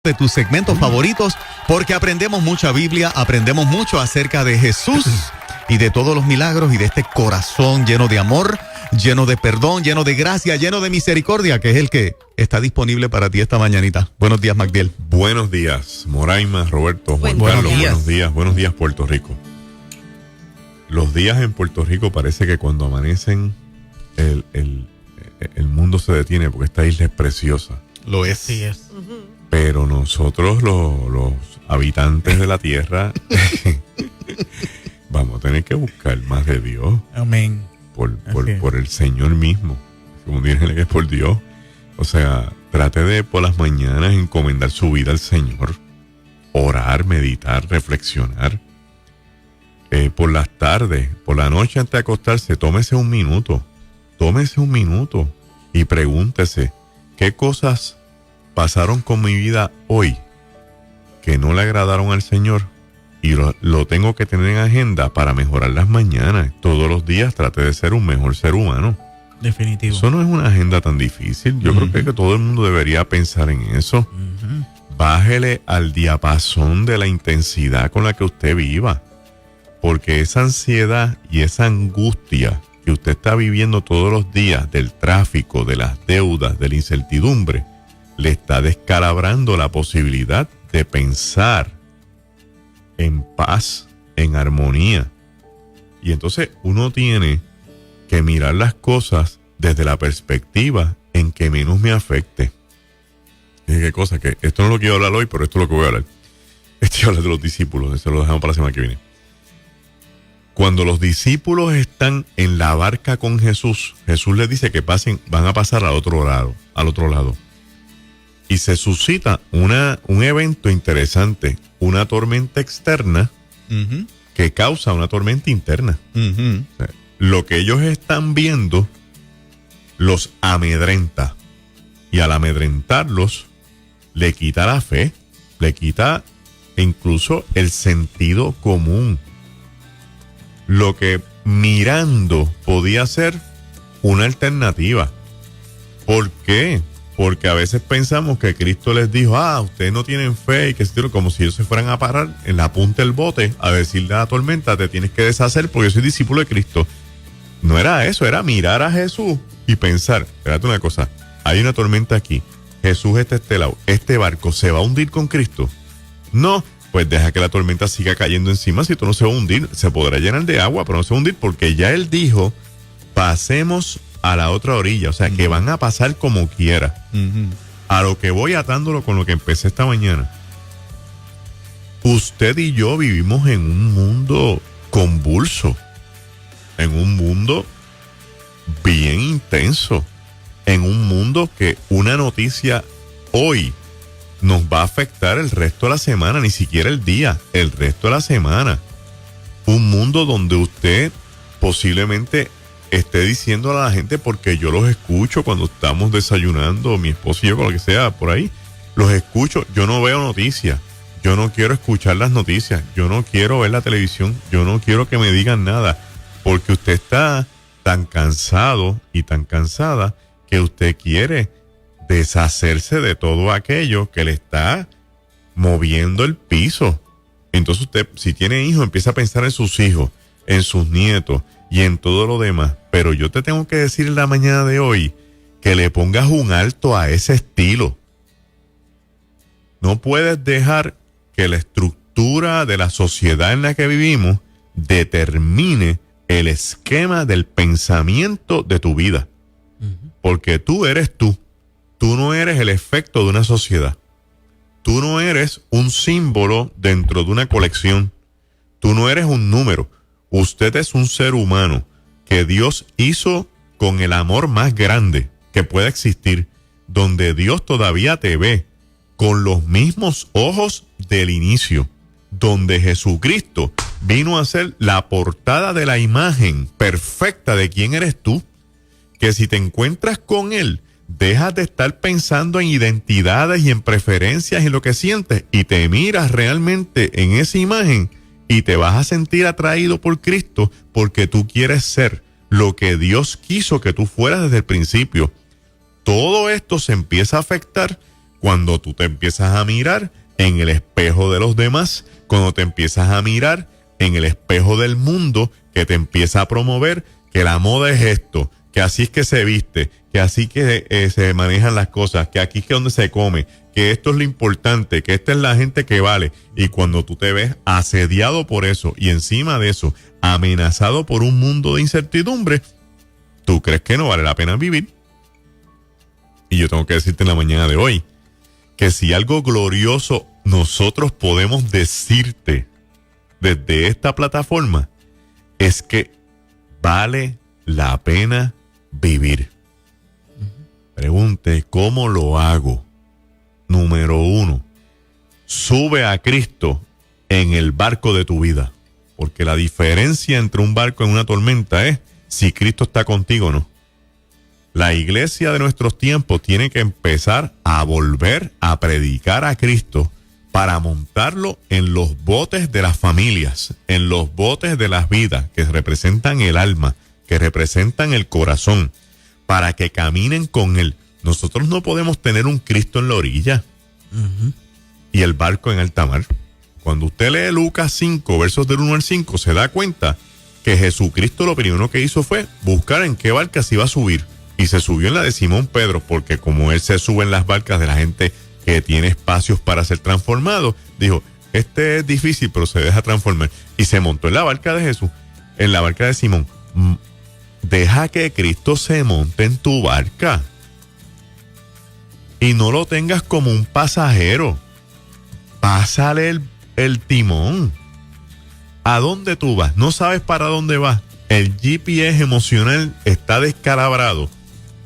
de tus segmentos favoritos, porque aprendemos mucha Biblia, aprendemos mucho acerca de Jesús y de todos los milagros y de este corazón lleno de amor, lleno de perdón, lleno de gracia, lleno de misericordia, que es el que está disponible para ti esta mañanita. Buenos días, Magdiel. Buenos días, Moraima, Roberto, Juan Buenos Carlos. días. Buenos días, Puerto Rico. Los días en Puerto Rico parece que cuando amanecen el mundo se detiene, porque esta isla es preciosa. Lo es. Sí es. Pero nosotros, los habitantes de la tierra, vamos a tener que buscar más de Dios. Amén. Por el Señor mismo. Como dicen que es por Dios. O sea, trate de por las mañanas encomendar su vida al Señor. Orar, meditar, reflexionar. Por las tardes, por la noche antes de acostarse, tómese un minuto y pregúntese qué cosas pasaron con mi vida hoy que no le agradaron al Señor y lo tengo que tener en agenda para mejorar las mañanas. Todos los días trate de ser un mejor ser humano. Definitivo. Eso no es una agenda tan difícil. Yo creo que todo el mundo debería pensar en eso. Bájele al diapasón de la intensidad con la que usted viva. Porque esa ansiedad y esa angustia que usted está viviendo todos los días del tráfico, de las deudas, de la incertidumbre, le está descalabrando la posibilidad de pensar en paz, en armonía. Y entonces uno tiene que mirar las cosas desde la perspectiva en que menos me afecte. Y qué cosa, que esto no lo quiero hablar hoy, pero esto es lo que voy a hablar. Estoy hablando de los discípulos, eso lo dejamos para la semana que viene. Cuando los discípulos están en la barca con Jesús, Jesús les dice que van a pasar al otro lado. Y se suscita un evento interesante, una tormenta externa que causa una tormenta interna. O sea, lo que ellos están viendo los amedrenta. Y al amedrentarlos, le quita la fe, le quita incluso el sentido común. Lo que mirando podía ser una alternativa. ¿Por qué? Porque a veces pensamos que Cristo les dijo, ustedes no tienen fe y que como si ellos se fueran a parar en la punta del bote a decirle a la tormenta, te tienes que deshacer porque yo soy discípulo de Cristo. No era eso, era mirar a Jesús y pensar, espérate una cosa, hay una tormenta aquí, Jesús está a este lado, ¿este barco se va a hundir con Cristo? No. Pues deja que la tormenta siga cayendo encima, si esto no se va a hundir, se podrá llenar de agua, pero no se va a hundir porque ya él dijo, pasemos a la otra orilla, o sea, que van a pasar como quiera. A lo que voy atándolo con lo que empecé esta mañana. Usted y yo vivimos en un mundo convulso, en un mundo bien intenso, en un mundo que una noticia hoy nos va a afectar el resto de la semana, ni siquiera el día, el resto de la semana. Un mundo donde usted posiblemente esté diciendo a la gente, porque yo los escucho cuando estamos desayunando, mi esposo y yo, con lo que sea, por ahí, los escucho, yo no veo noticias, yo no quiero escuchar las noticias, yo no quiero ver la televisión, yo no quiero que me digan nada, porque usted está tan cansado y tan cansada que usted quiere deshacerse de todo aquello que le está moviendo el piso. Entonces usted, si tiene hijos, empieza a pensar en sus hijos, en sus nietos y en todo lo demás. Pero yo te tengo que decir en la mañana de hoy que le pongas un alto a ese estilo. No puedes dejar que la estructura de la sociedad en la que vivimos determine el esquema del pensamiento de tu vida. Porque tú eres tú. Tú no eres el efecto de una sociedad. Tú no eres un símbolo dentro de una colección. Tú no eres un número. Usted es un ser humano que Dios hizo con el amor más grande que pueda existir, donde Dios todavía te ve con los mismos ojos del inicio, donde Jesucristo vino a ser la portada de la imagen perfecta de quién eres tú, que si te encuentras con Él, dejas de estar pensando en identidades y en preferencias y en lo que sientes y te miras realmente en esa imagen y te vas a sentir atraído por Cristo porque tú quieres ser lo que Dios quiso que tú fueras desde el principio. Todo esto se empieza a afectar Cuando tú te empiezas a mirar en el espejo de los demás, cuando te empiezas a mirar en el espejo del mundo que te empieza a promover que la moda es esto, que así es que se viste, que así que se manejan las cosas, que aquí es que donde se come, que esto es lo importante, que esta es la gente que vale. Y cuando tú te ves asediado por eso y encima de eso amenazado por un mundo de incertidumbre, tú crees que no vale la pena vivir. Y yo tengo que decirte en la mañana de hoy que si algo glorioso nosotros podemos decirte desde esta plataforma es que vale la pena vivir. Pregunte, ¿cómo lo hago? Número 1, sube a Cristo en el barco de tu vida. Porque la diferencia entre un barco en una tormenta es si Cristo está contigo o no. La iglesia de nuestros tiempos tiene que empezar a volver a predicar a Cristo para montarlo en los botes de las familias, en los botes de las vidas que representan el alma, que representan el corazón, para que caminen con Él. Nosotros no podemos tener un Cristo en la orilla y el barco en alta mar. Cuando usted lee Lucas 5, versos del 1 al 5, se da cuenta que Jesucristo lo primero que hizo fue buscar en qué barca se iba a subir. Y se subió en la de Simón Pedro, porque como él se sube en las barcas de la gente que tiene espacios para ser transformado, dijo, este es difícil, pero se deja transformar. Y se montó en la barca de Jesús, en la barca de Simón. Deja que Cristo se monte en tu barca. Y no lo tengas como un pasajero. Pásale el timón. ¿A dónde tú vas? No sabes para dónde vas. El GPS emocional está descalabrado.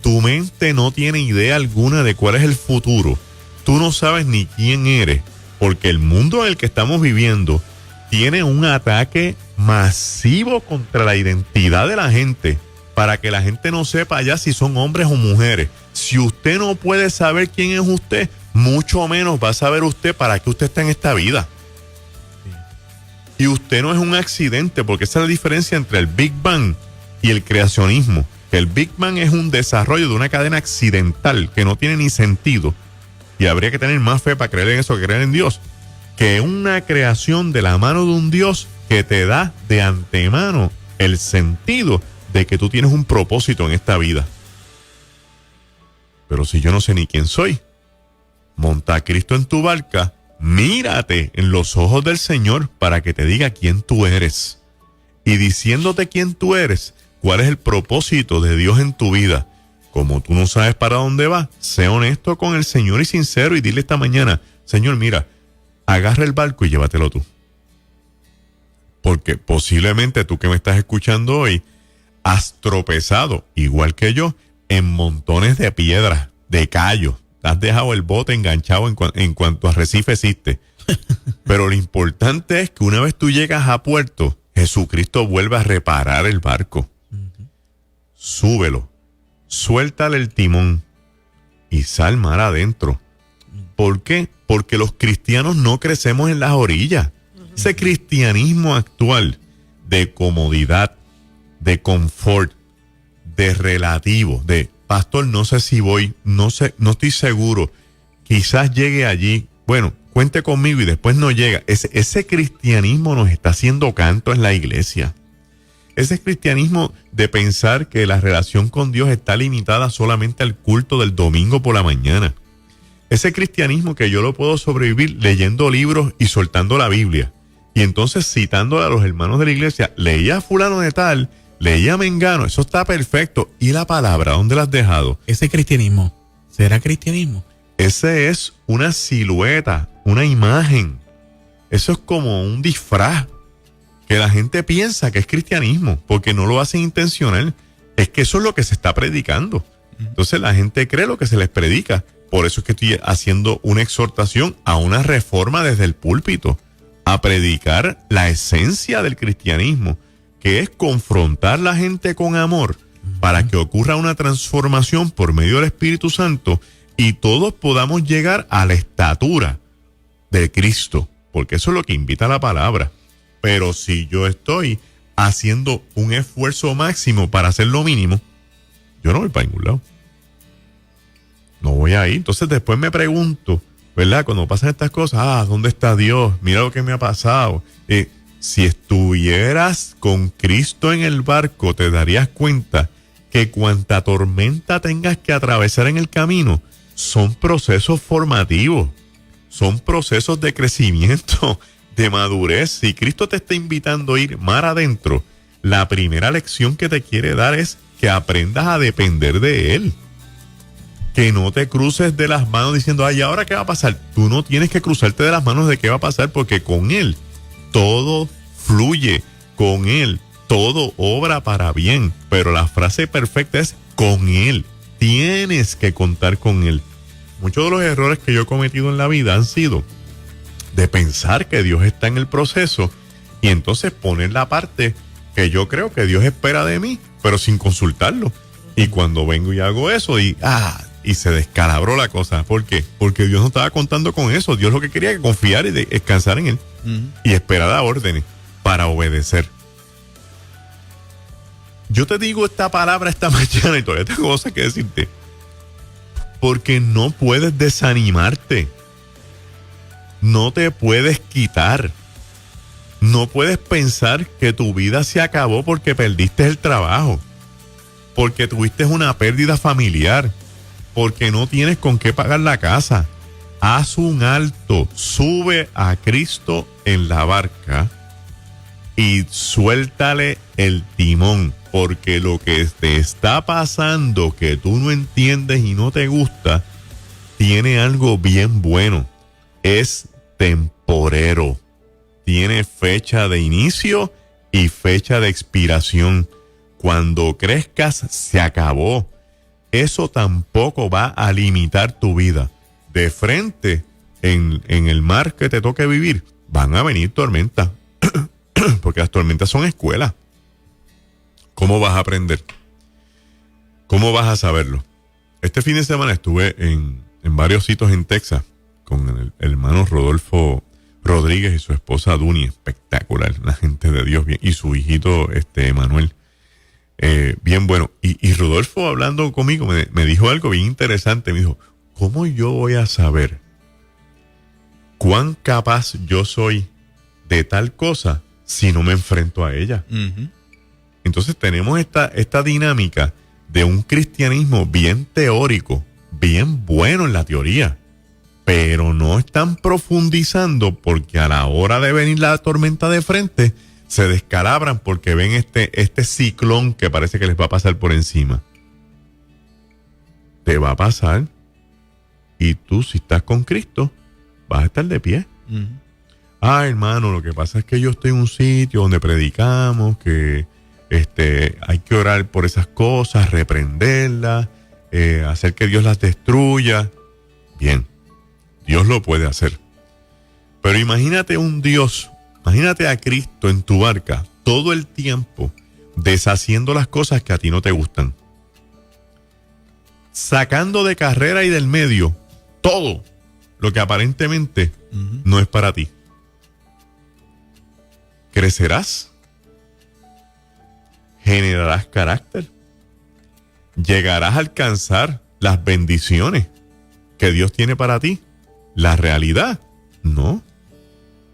Tu mente no tiene idea alguna de cuál es el futuro. Tú no sabes ni quién eres, porque el mundo en el que estamos viviendo tiene un ataque masivo contra la identidad de la gente, para que la gente no sepa ya si son hombres o mujeres. Si usted no puede saber quién es usted, mucho menos va a saber usted para qué usted está en esta vida. Y usted no es un accidente, porque esa es la diferencia entre el Big Bang y el creacionismo. El Big Bang es un desarrollo de una cadena accidental que no tiene ni sentido. Y habría que tener más fe para creer en eso que creer en Dios. Que una creación de la mano de un Dios que te da de antemano el sentido de que tú tienes un propósito en esta vida. Pero si yo no sé ni quién soy, monta a Cristo en tu barca, mírate en los ojos del Señor para que te diga quién tú eres. Y diciéndote quién tú eres, cuál es el propósito de Dios en tu vida. Como tú no sabes para dónde vas, sé honesto con el Señor y sincero y dile esta mañana, Señor, mira, agarra el barco y llévatelo tú. Porque posiblemente tú que me estás escuchando hoy, has tropezado, igual que yo, en montones de piedras, de callos. Has dejado el bote enganchado en cuanto a arrecife existe. Pero lo importante es que una vez tú llegas a puerto, Jesucristo vuelve a reparar el barco. Súbelo, suéltale el timón y sal mar adentro. ¿Por qué? Porque los cristianos no crecemos en las orillas. Ese cristianismo actual de comodidad, de confort, de relativo, de pastor, no sé si voy, no sé, no estoy seguro, quizás llegue allí, bueno, cuente conmigo y después no llega. Ese cristianismo nos está haciendo canto en la iglesia. Ese cristianismo de pensar que la relación con Dios está limitada solamente al culto del domingo por la mañana. Ese cristianismo que yo lo puedo sobrevivir leyendo libros y soltando la Biblia. Y entonces citándole a los hermanos de la iglesia, leía a fulano de tal, leía a mengano, eso está perfecto. ¿Y la palabra, dónde la has dejado? Ese cristianismo, ¿será cristianismo? Ese es una silueta, una imagen. Eso es como un disfraz que la gente piensa que es cristianismo, porque no lo hacen intencional. Es que eso es lo que se está predicando. Entonces la gente cree lo que se les predica. Por eso es que estoy haciendo una exhortación a una reforma desde el púlpito, a predicar la esencia del cristianismo, que es confrontar a la gente con amor para que ocurra una transformación por medio del Espíritu Santo y todos podamos llegar a la estatura de Cristo, porque eso es lo que invita la palabra. Pero si yo estoy haciendo un esfuerzo máximo para hacer lo mínimo, yo no voy para ningún lado. No voy a ir. Entonces después me pregunto, ¿verdad? Cuando pasan estas cosas, ¿dónde está Dios? Mira lo que me ha pasado. Si estuvieras con Cristo en el barco, te darías cuenta que cuanta tormenta tengas que atravesar en el camino, son procesos formativos, son procesos de crecimiento, de madurez. Si Cristo te está invitando a ir mar adentro, la primera lección que te quiere dar es que aprendas a depender de Él. Que no te cruces de las manos diciendo, ¿y ahora qué va a pasar? Tú no tienes que cruzarte de las manos de qué va a pasar, porque con Él todo fluye, con Él todo obra para bien. Pero la frase perfecta es con Él. Tienes que contar con Él. Muchos de los errores que yo he cometido en la vida han sido de pensar que Dios está en el proceso y entonces poner la parte que yo creo que Dios espera de mí, pero sin consultarlo. Y cuando vengo y hago eso y se descalabró la cosa. ¿Por qué? Porque Dios no estaba contando con eso. Dios lo que quería era confiar y descansar en Él y esperar a órdenes para obedecer. Yo te digo esta palabra esta mañana y todavía tengo cosas que decirte. Porque no puedes desanimarte. No te puedes quitar. No puedes pensar que tu vida se acabó porque perdiste el trabajo. Porque tuviste una pérdida familiar. Porque no tienes con qué pagar la casa. Haz un alto. Sube a Cristo en la barca y suéltale el timón. Porque lo que te está pasando, que tú no entiendes y no te gusta, tiene algo bien bueno. Es temporero. Tiene fecha de inicio y fecha de expiración. Cuando crezcas, se acabó. Eso tampoco va a limitar tu vida. De frente, en el mar que te toque vivir, van a venir tormentas. Porque las tormentas son escuelas. ¿Cómo vas a aprender? ¿Cómo vas a saberlo? Este fin de semana estuve en varios sitios en Texas con el hermano Rodolfo Rodríguez y su esposa Duni. Espectacular, la gente de Dios. Bien, y su hijito Manuel. Bien bueno. Y Rodolfo, hablando conmigo, me dijo algo bien interesante. Me dijo, ¿cómo yo voy a saber cuán capaz yo soy de tal cosa si no me enfrento a ella? Entonces tenemos esta dinámica de un cristianismo bien teórico, bien bueno en la teoría, pero no están profundizando porque a la hora de venir la tormenta de frente se descalabran porque ven este ciclón que parece que les va a pasar por encima. Te va a pasar y tú, si estás con Cristo, vas a estar de pie. Hermano, lo que pasa es que yo estoy en un sitio donde predicamos que hay que orar por esas cosas, reprenderlas, hacer que Dios las destruya. Bien, Dios lo puede hacer. Pero imagínate imagínate a Cristo en tu barca todo el tiempo deshaciendo las cosas que a ti no te gustan. Sacando de carrera y del medio todo lo que aparentemente no es para ti. ¿Crecerás? ¿Generarás carácter? ¿Llegarás a alcanzar las bendiciones que Dios tiene para ti? La realidad, no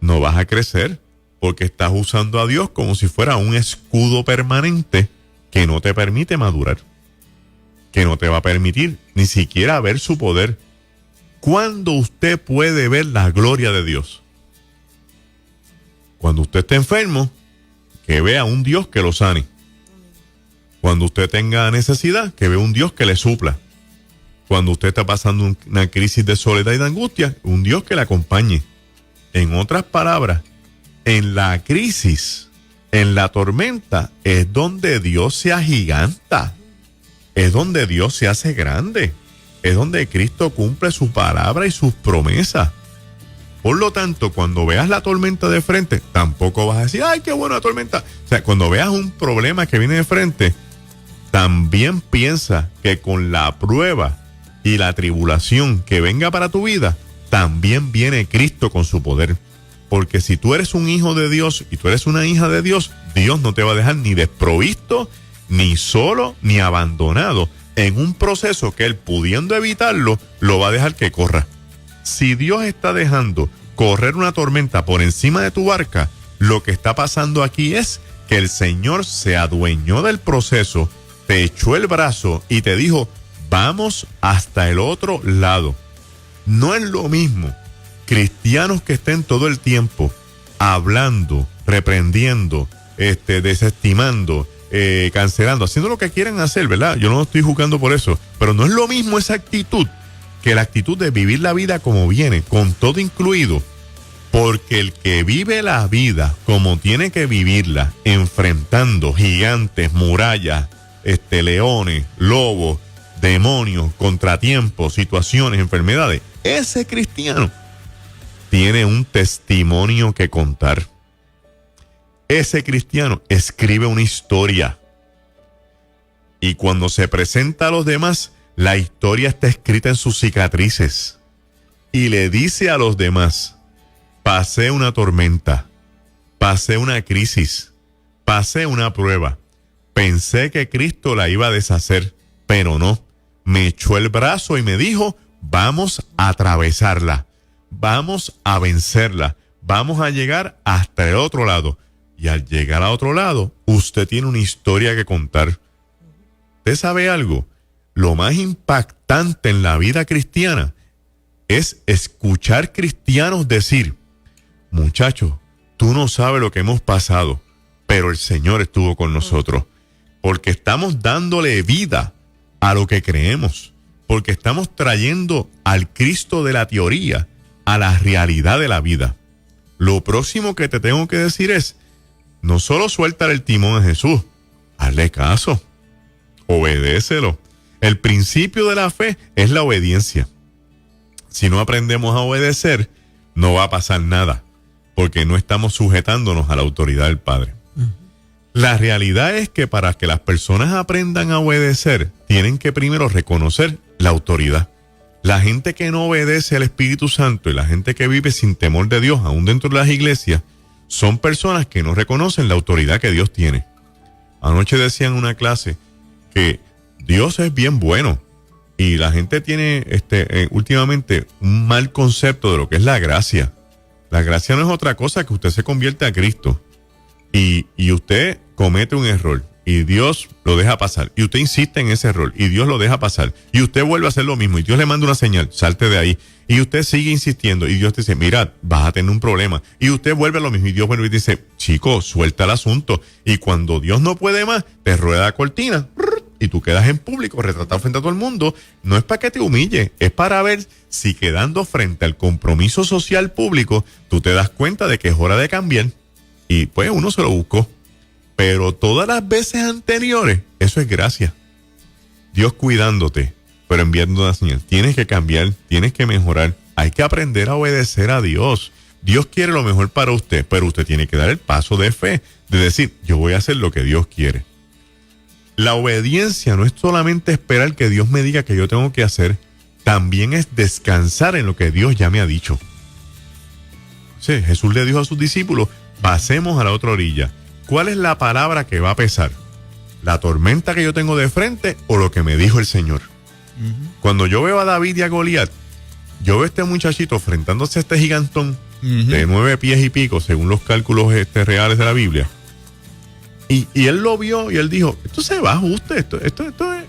vas a crecer porque estás usando a Dios como si fuera un escudo permanente que no te permite madurar, que no te va a permitir ni siquiera ver su poder. ¿Cuándo usted puede ver la gloria de Dios? Cuando usted esté enfermo, que vea un Dios que lo sane. Cuando usted tenga necesidad, que vea un Dios que le supla. Cuando usted está pasando una crisis de soledad y de angustia, un Dios que le acompañe. En otras palabras, en la crisis, en la tormenta, es donde Dios se agiganta. Es donde Dios se hace grande. Es donde Cristo cumple su palabra y sus promesas. Por lo tanto, cuando veas la tormenta de frente, tampoco vas a decir, ¡ay, qué buena tormenta! O sea, cuando veas un problema que viene de frente, también piensa que con la prueba y la tribulación que venga para tu vida, también viene Cristo con su poder. Porque si tú eres un hijo de Dios y tú eres una hija de Dios, Dios no te va a dejar ni desprovisto, ni solo, ni abandonado. en un proceso que él, pudiendo evitarlo, lo va a dejar que corra. Si Dios está dejando correr una tormenta por encima de tu barca, lo que está pasando aquí es que el Señor se adueñó del proceso, te echó el brazo y te dijo, vamos hasta el otro lado. No es lo mismo cristianos que estén todo el tiempo hablando, reprendiendo, desestimando, cancelando, haciendo lo que quieran hacer, ¿verdad? Yo no estoy juzgando por eso, pero no es lo mismo esa actitud que la actitud de vivir la vida como viene, con todo incluido, porque el que vive la vida como tiene que vivirla, enfrentando gigantes, murallas, leones, lobos, demonios, contratiempos, situaciones, enfermedades, ese cristiano tiene un testimonio que contar. Ese cristiano escribe una historia. Y cuando se presenta a los demás, la historia está escrita en sus cicatrices. Y le dice a los demás, pasé una tormenta, pasé una crisis, pasé una prueba. Pensé que Cristo la iba a deshacer, pero no. Me echó el brazo y me dijo, vamos a atravesarla, vamos a vencerla, vamos a llegar hasta el otro lado. Y al llegar al otro lado, usted tiene una historia que contar. ¿Usted sabe algo? Lo más impactante en la vida cristiana es escuchar cristianos decir, muchachos, tú no sabes lo que hemos pasado, pero el Señor estuvo con nosotros. Porque estamos dándole vida a lo que creemos. Porque estamos trayendo al Cristo de la teoría a la realidad de la vida. Lo próximo que te tengo que decir es, no solo suéltale el timón a Jesús, hazle caso, obedécelo. El principio de la fe es la obediencia. Si no aprendemos a obedecer, no va a pasar nada, porque no estamos sujetándonos a la autoridad del Padre. La realidad es que para que las personas aprendan a obedecer, tienen que primero reconocer la autoridad. La gente que no obedece al Espíritu Santo y la gente que vive sin temor de Dios, aún dentro de las iglesias, son personas que no reconocen la autoridad que Dios tiene. Anoche decían en una clase que Dios es bien bueno y la gente tiene últimamente un mal concepto de lo que es la gracia. La gracia no es otra cosa que usted se convierte a Cristo y usted comete un error y Dios lo deja pasar y usted insiste en ese error y Dios lo deja pasar y usted vuelve a hacer lo mismo y Dios le manda una señal, salte de ahí. Y usted sigue insistiendo y Dios te dice, mira, vas a tener un problema. Y usted vuelve a lo mismo y Dios vuelve y dice, chico, suelta el asunto. Y cuando Dios no puede más, te rueda la cortina y tú quedas en público, retratado frente a todo el mundo. No es para que te humille, es para ver si quedando frente al compromiso social público, tú te das cuenta de que es hora de cambiar. Y pues uno se lo buscó. Pero todas las veces anteriores, eso es gracia. Dios cuidándote, pero enviando una señal. Tienes que cambiar, tienes que mejorar. Hay que aprender a obedecer a Dios. Dios quiere lo mejor para usted, pero usted tiene que dar el paso de fe, de decir, yo voy a hacer lo que Dios quiere. La obediencia no es solamente esperar que Dios me diga que yo tengo que hacer, también es descansar en lo que Dios ya me ha dicho. Sí, Jesús le dijo a sus discípulos, pasemos a la otra orilla. ¿Cuál es la palabra que va a pesar? ¿La tormenta que yo tengo de frente o lo que me dijo el Señor? Cuando yo veo a David y a Goliat, yo veo a este muchachito enfrentándose a este gigantón de 9 pies y pico, según los cálculos reales de la Biblia. Y él lo vio y él dijo, esto se va ajuste, esto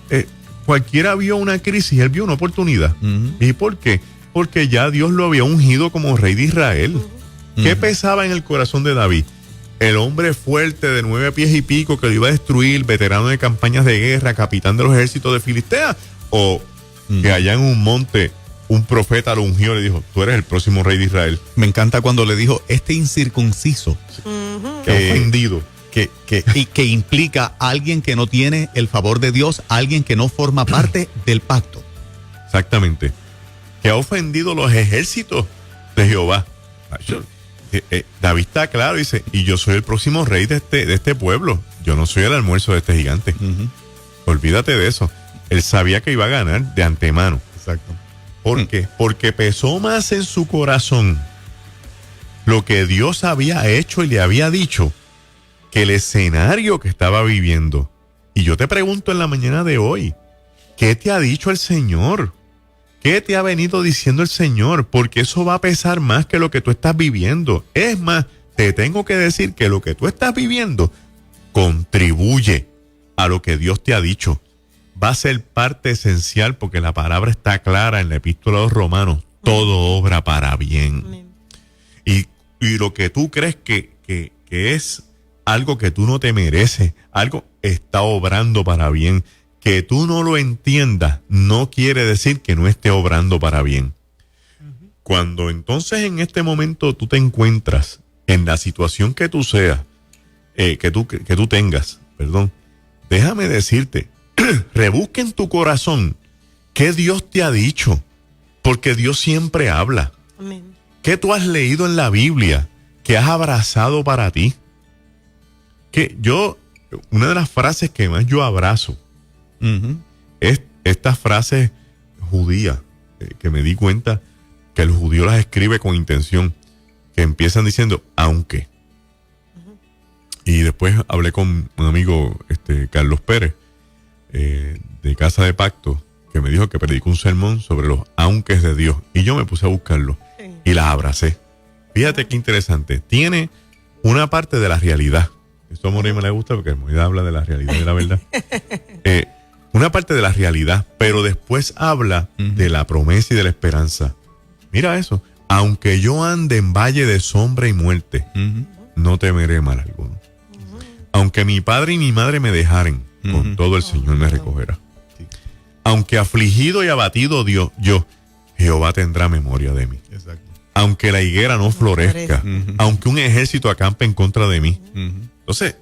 es, cualquiera vio una crisis, él vio una oportunidad. ¿Y por qué? Porque ya Dios lo había ungido como rey de Israel. ¿Qué pesaba en el corazón de David? El hombre fuerte de 9 pies y pico que lo iba a destruir, veterano de campañas de guerra, capitán de los ejércitos de Filistea, o que allá en un monte un profeta lo ungió y le dijo, tú eres el próximo rey de Israel. Me encanta cuando le dijo, este incircunciso, Que ofendido. que implica a alguien que no tiene el favor de Dios, alguien que no forma parte del pacto. Exactamente. Que ha ofendido los ejércitos de Jehová. David está claro, dice, y yo soy el próximo rey de este pueblo. Yo no soy el almuerzo de este gigante. Olvídate de eso. Él sabía que iba a ganar de antemano. Exacto. ¿Por qué? Porque pesó más en su corazón lo que Dios había hecho y le había dicho que el escenario que estaba viviendo. Y yo te pregunto en la mañana de hoy, ¿qué te ha dicho el Señor? ¿Qué te ha venido diciendo el Señor? Porque eso va a pesar más que lo que tú estás viviendo. Es más, te tengo que decir que lo que tú estás viviendo contribuye a lo que Dios te ha dicho. Va a ser parte esencial porque la palabra está clara en la epístola de los Romanos. Todo obra para bien. Y lo que tú crees que es algo que tú no te mereces, algo está obrando para bien. Que tú no lo entiendas no quiere decir que no esté obrando para bien. Cuando entonces en este momento tú te encuentras en la situación que tú seas, que tú tengas, déjame decirte, rebusca en tu corazón qué Dios te ha dicho, porque Dios siempre habla. Amén. ¿Qué tú has leído en la Biblia que has abrazado para ti? Una de las frases que más yo abrazo es estas frases judías, que me di cuenta que el judío las escribe con intención, que empiezan diciendo, aunque. Y después hablé con un amigo, Carlos Pérez, de Casa de Pacto, que me dijo que predicó un sermón sobre los aunques de Dios. Y yo me puse a buscarlo y las abracé. Fíjate qué interesante. Tiene una parte de la realidad. Esto a Moray me le gusta porque Moray habla de la realidad y de la verdad. Una parte de la realidad, pero después habla de la promesa y de la esperanza. Mira eso. Aunque yo ande en valle de sombra y muerte, no temeré mal alguno. Aunque mi padre y mi madre me dejaren, con todo el Señor me recogerá. Sí. Aunque afligido y abatido yo, Jehová tendrá memoria de mí. Exacto. Aunque la higuera no florezca, aunque un ejército acampe en contra de mí. Entonces,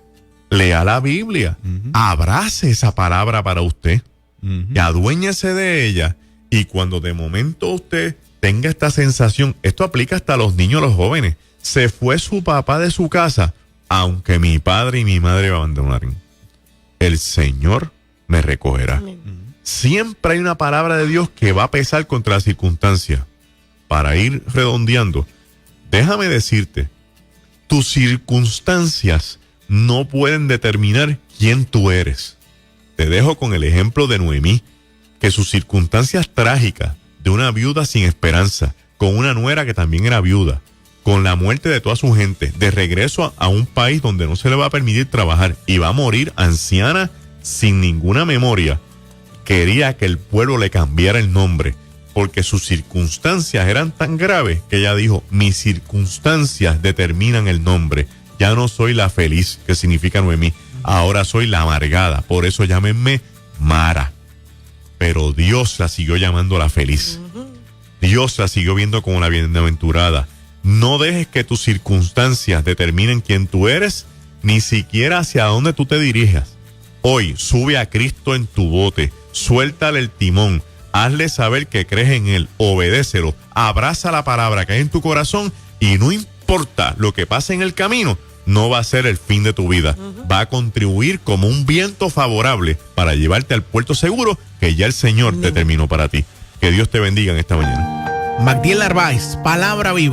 lea la Biblia, abrace esa palabra para usted, y aduéñese de ella, y cuando de momento usted tenga esta sensación, esto aplica hasta a los niños, a los jóvenes, se fue su papá de su casa, aunque mi padre y mi madre me abandonaran, el Señor me recogerá. Siempre hay una palabra de Dios que va a pesar contra las circunstancias. Para ir redondeando, déjame decirte, tus circunstancias no pueden determinar quién tú eres. Te dejo con el ejemplo de Noemí, que sus circunstancias trágicas, de una viuda sin esperanza, con una nuera que también era viuda, con la muerte de toda su gente, de regreso a un país donde no se le va a permitir trabajar y va a morir anciana sin ninguna memoria, quería que el pueblo le cambiara el nombre, porque sus circunstancias eran tan graves que ella dijo, mis circunstancias determinan el nombre. Ya no soy la feliz, que significa Noemí, ahora soy la amargada, por eso llámenme Mara. Pero Dios la siguió llamando la feliz. Dios la siguió viendo como la bienaventurada. No dejes que tus circunstancias determinen quién tú eres, ni siquiera hacia dónde tú te diriges. Hoy sube a Cristo en tu bote, suéltale el timón, hazle saber que crees en Él, obedécelo, abraza la palabra que hay en tu corazón y no importa lo que pase en el camino, no va a ser el fin de tu vida. Va a contribuir como un viento favorable para llevarte al puerto seguro que ya el Señor determinó para ti. Que Dios te bendiga en esta mañana. Magdiel Narváez, Palabra Viva.